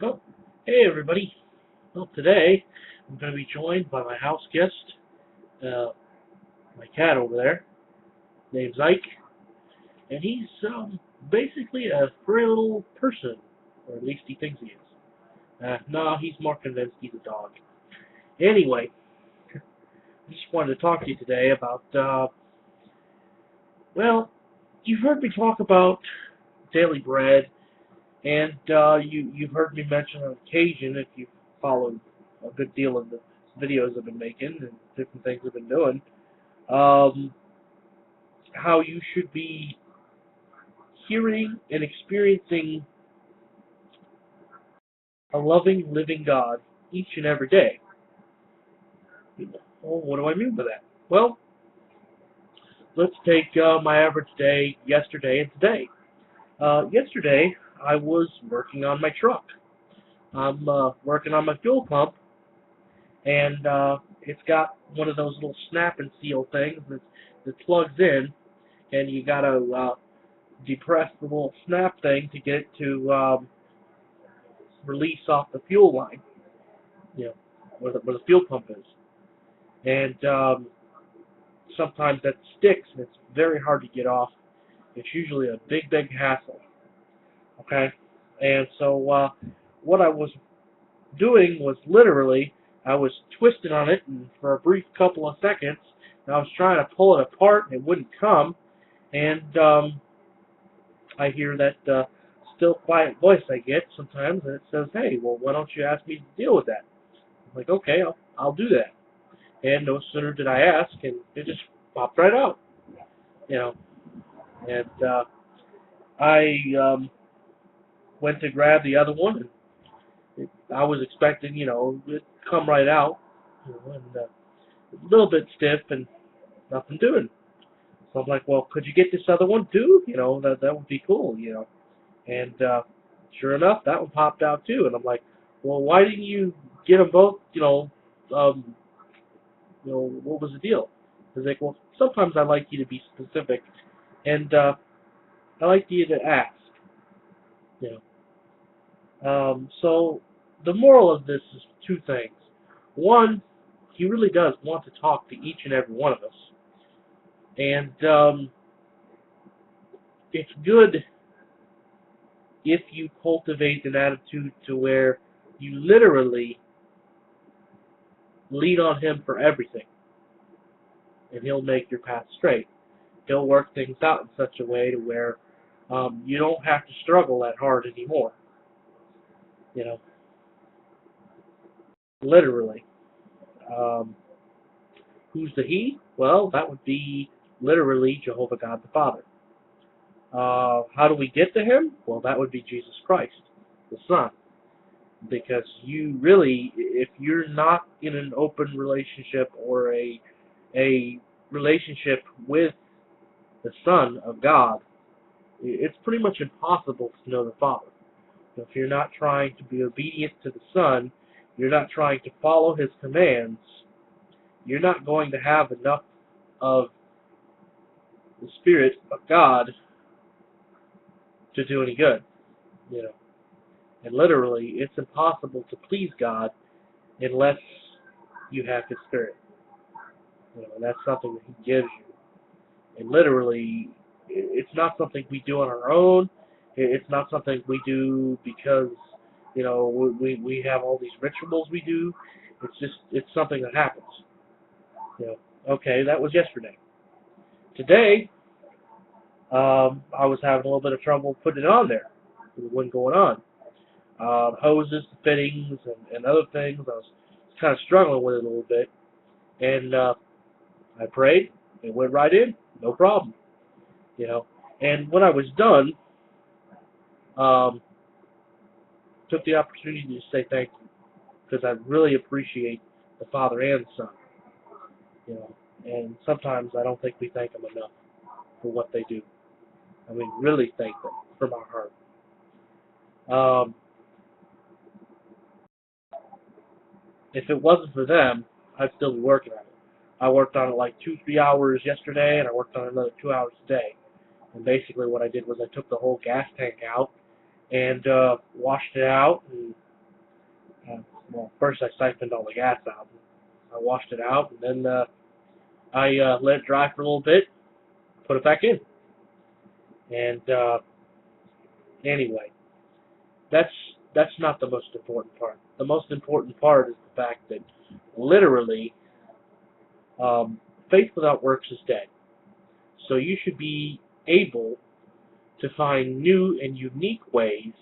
Oh, hey everybody. Well, today I'm going to be joined by my house guest, uh, my cat over there, named Zyke, and he's basically a furry little person, or at least he thinks he is. No, he's more convinced he's a dog. Anyway, I just wanted to talk to you today about, well, you've heard me talk about daily bread, and you've heard me mention on occasion, if you've followed a good deal of the videos I've been making and different things I've been doing, um, how you should be hearing and experiencing a loving, living God each and every day. Well, what do I mean by that? Well, let's take my average day yesterday and today. Yesterday, I was working on my truck. I'm working on my fuel pump, and it's got one of those little snap and seal things that plugs in, and you gotta depress the little snap thing to get it to release off the fuel line, you know, where the fuel pump is. And sometimes that sticks, and it's very hard to get off. It's usually a big hassle. Okay, and so what I was doing was literally I was twisting on it, and for a brief couple of seconds, I was trying to pull it apart, and it wouldn't come. And I hear that still quiet voice I get sometimes, and it says, "Hey, well, why don't you ask me to deal with that?" I'm like, "Okay, I'll do that." And no sooner did I ask, and it just popped right out, you know. And I went to grab the other one, and I was expecting, it to come right out, and a little bit stiff and nothing doing. So I'm like, well, could you get this other one too? That would be cool, And sure enough, that one popped out too. And I'm like, well, why didn't you get them both? What was the deal? He's like, well, sometimes I like you to be specific, and I like you to ask. You so the moral of this is two things. One, he really does want to talk to each and every one of us, and it's good if you cultivate an attitude to where you literally lean on him for everything, and he'll make your path straight. He'll work things out in such a way to where you don't have to struggle that hard anymore. You know, literally. Um, who's the he? Well, that would be literally Jehovah God the Father. How do we get to him? Well, that would be Jesus Christ, the Son. Because you really, if you're not in an open relationship or a relationship with the Son of God, it's pretty much impossible to know the Father. If you're not trying to be obedient to the Son, you're not trying to follow His commands, you're not going to have enough of the Spirit of God to do any good. You know, and literally, it's impossible to please God unless you have His Spirit. And that's something that He gives you. And literally, it's not something we do on our own. It's not something we do because we have all these rituals we do. It's something that happens. Okay, that was yesterday. Today, I was having a little bit of trouble putting it on there. It wasn't going on. Hoses, fittings, and other things. I was kind of struggling with it a little bit, and I prayed. It went right in, no problem. And when I was done, um, took the opportunity to say thank you because I really appreciate the Father and the Son. You know, and sometimes I don't think we thank them enough for what they do. I mean, really thank them from our heart. Um, if it wasn't for them, I'd still be working on it. I worked on it like 2-3 hours yesterday, and I worked on it another 2 hours today. And basically, what I did was I took the whole gas tank out and washed it out and Well, first I siphoned all the gas out. I washed it out, and then I let it dry for a little bit, put it back in. And anyway, that's not the most important part. The most important part is the fact that literally, faith without works is dead. So you should be able to find new and unique ways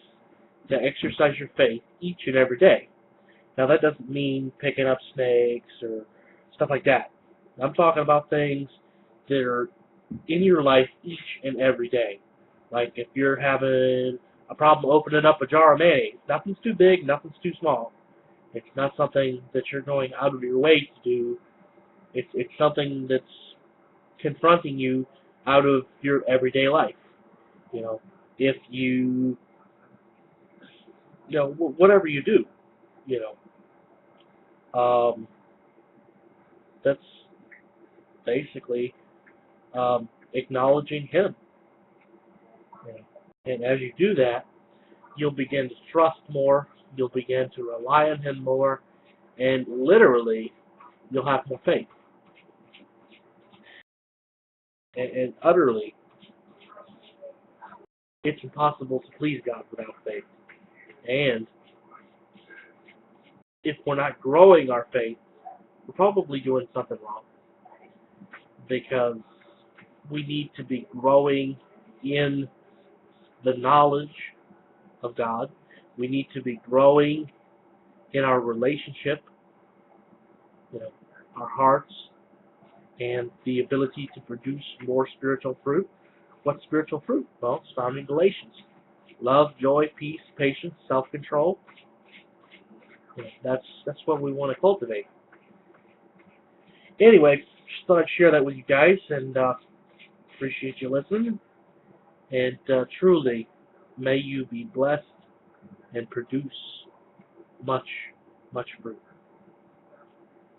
to exercise your faith each and every day. Now that doesn't mean picking up snakes or stuff like that. I'm talking about things that are in your life each and every day. Like if you're having a problem opening up a jar of mayonnaise, nothing's too big, nothing's too small. It's not something that you're going out of your way to do. It's something that's confronting you out of your everyday life. You know, if whatever you do, you that's basically acknowledging Him. You know. And as you do that, you'll begin to trust more, you'll begin to rely on Him more, and literally, you'll have more faith. And utterly, it's impossible to please God without faith. And if we're not growing our faith, we're probably doing something wrong. Because we need to be growing in the knowledge of God. We need to be growing in our relationship, our hearts, and the ability to produce more spiritual fruit. What spiritual fruit? Well, it's found in Galatians. Love, joy, peace, patience, self-control. That's what we want to cultivate. Anyway, just thought I'd share that with you guys, and appreciate you listening. And truly, may you be blessed and produce much, much fruit.